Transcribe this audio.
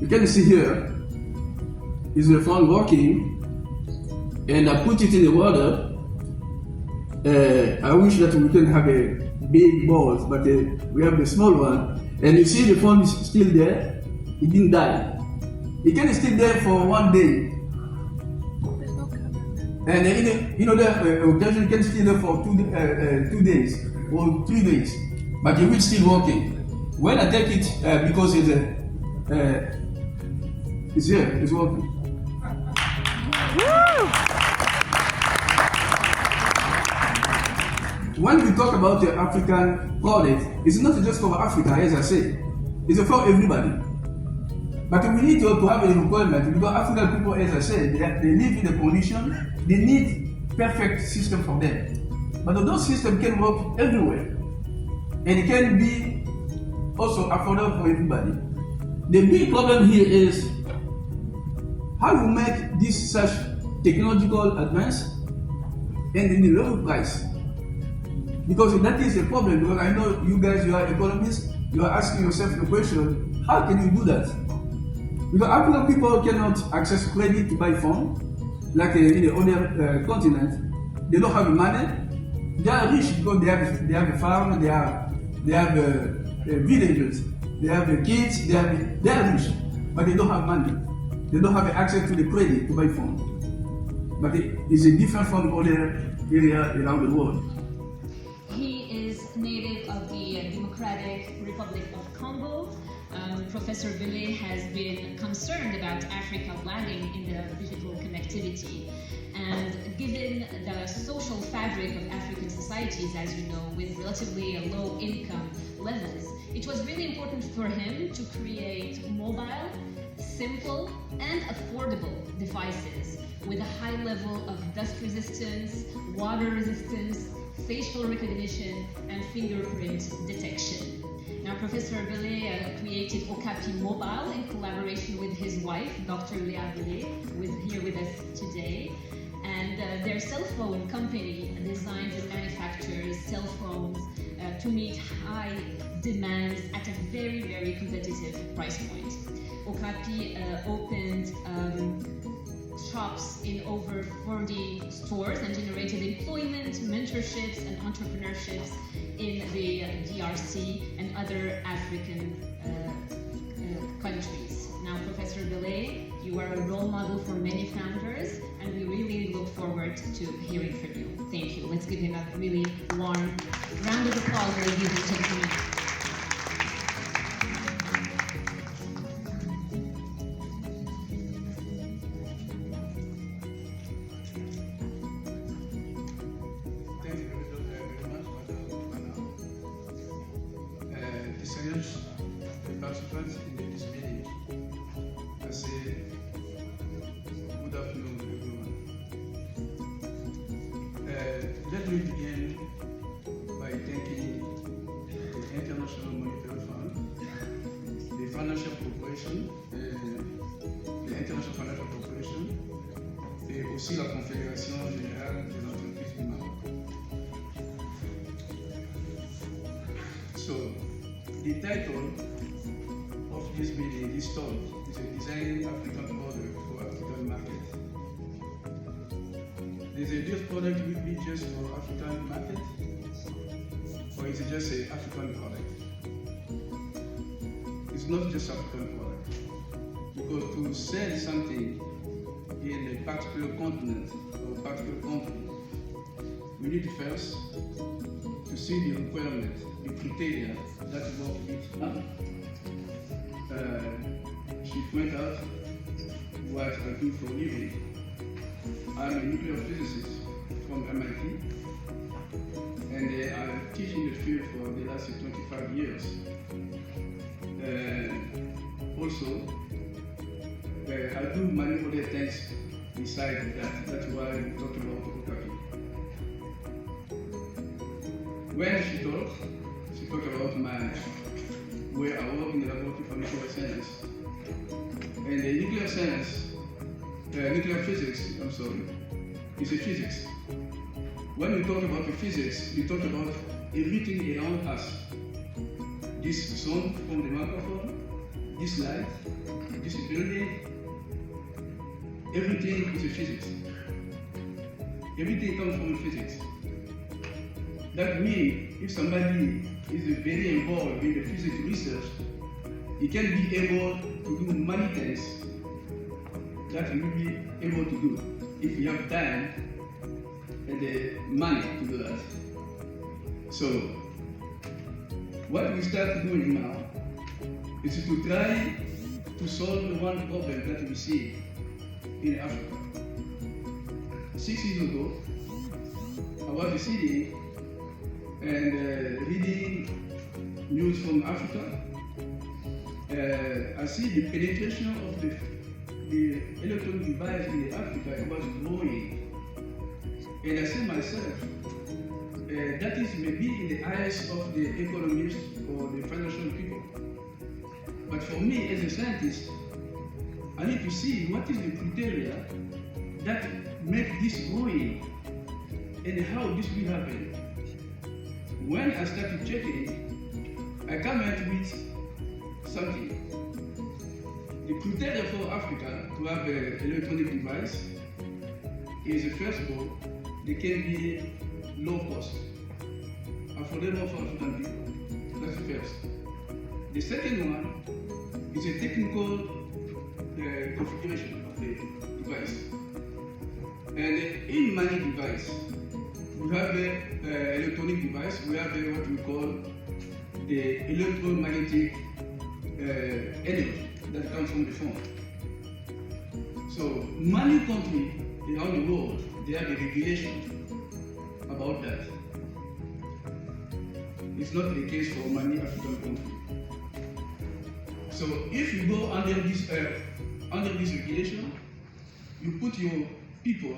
You can see here is the phone working, and I put it in the water. I wish that we can have a big balls, but we have the small one. And you see the phone is still there. It didn't die. It can stay there for 1 day. And the occasion can stay there for 2 days or 3 days, but it will still working. When I take it, because it's here, it's working. When we talk about the African product, it's not just for Africa, as I say. It's for everybody. But we need to have a requirement, because African people, as I said, they live in a condition, they need perfect system for them. But those systems can work everywhere. And it can be also affordable for everybody. The big problem here is how you make this such technological advance and in the low price. Because that is a problem, because I know you guys, you are economists, you are asking yourself the question, how can you do that? Because African people cannot access credit to buy phone, like in the other continent. They don't have money. They are rich because they have a farm, they have villages, they have kids, they are rich, but they don't have money. They don't have access to the credit to buy phone. But it is different from other areas around the world. He is native of the Democratic Republic of Congo. Professor Bele has been concerned about Africa lagging in the digital connectivity. And given the social fabric of African societies, as you know, with relatively low income levels, it was really important for him to create mobile, simple, and affordable devices with a high level of dust resistance, water resistance, facial recognition, and fingerprint detection. Now, Professor Bele created Okapi Mobile in collaboration with his wife, Dr. Leah Bele, who is here with us today. And their cell phone company designs and manufactures cell phones to meet high demands at a very, very competitive price point. Okapi opened shops in over 40 stores and generated employment, mentorships, and entrepreneurships in the DRC and other African countries. Now, Professor Bele, you are a role model for many founders, and we really look forward to hearing from you. Thank you. Let's give him a really warm round of applause, ladies and gentlemen. Participants in this meeting, I say good afternoon to everyone. Let me begin by thanking the International Monetary Fund, the Financial Corporation, the International Financial Corporation, et aussi la Confédération Générale des Entreprises du Maroc. So, the title of this meeting, this talk, is a design African product for African market. Is this product will be just for African market, or is it just an African product? It's not just African product, because to sell something in a particular continent or a particular country, we need first to see the requirement, the criteria that work it up. She pointed out what I do for a living. I'm a nuclear physicist from MIT, and I'm teaching the field for the last 25 years. Also, I do many other things besides that. That's why we talk about Okapi. When she talked about where I work in the laboratory for nuclear science. And the nuclear science, nuclear physics, is a physics. When we talk about the physics, we talk about everything around us. This sound from the microphone, this light, this building, everything is a physics. Everything comes from physics. That means if somebody is very involved in the physics research, he can be able to do many things that he will be able to do if he have time and the money to do that. So, what we start doing now is to try to solve the one problem that we see in Africa. 6 years ago, I was sitting and reading news from Africa. I see the penetration of the electronic device in Africa was growing. And I say myself, that is maybe in the eyes of the economists or the financial people. But for me as a scientist, I need to see what is the criteria that make this going and how this will happen. When I started checking, I come out with something. The criteria for Africa to have an electronic device is, first of all, they can be low cost, affordable for African people. That's the first. The second one is a technical configuration of the device. And in many devices, we have an electronic device, we have what we call the electromagnetic energy that comes from the phone. So many countries around the world, they have a regulation about that. It's not the case for many African countries. So if you go under this regulation, you put your people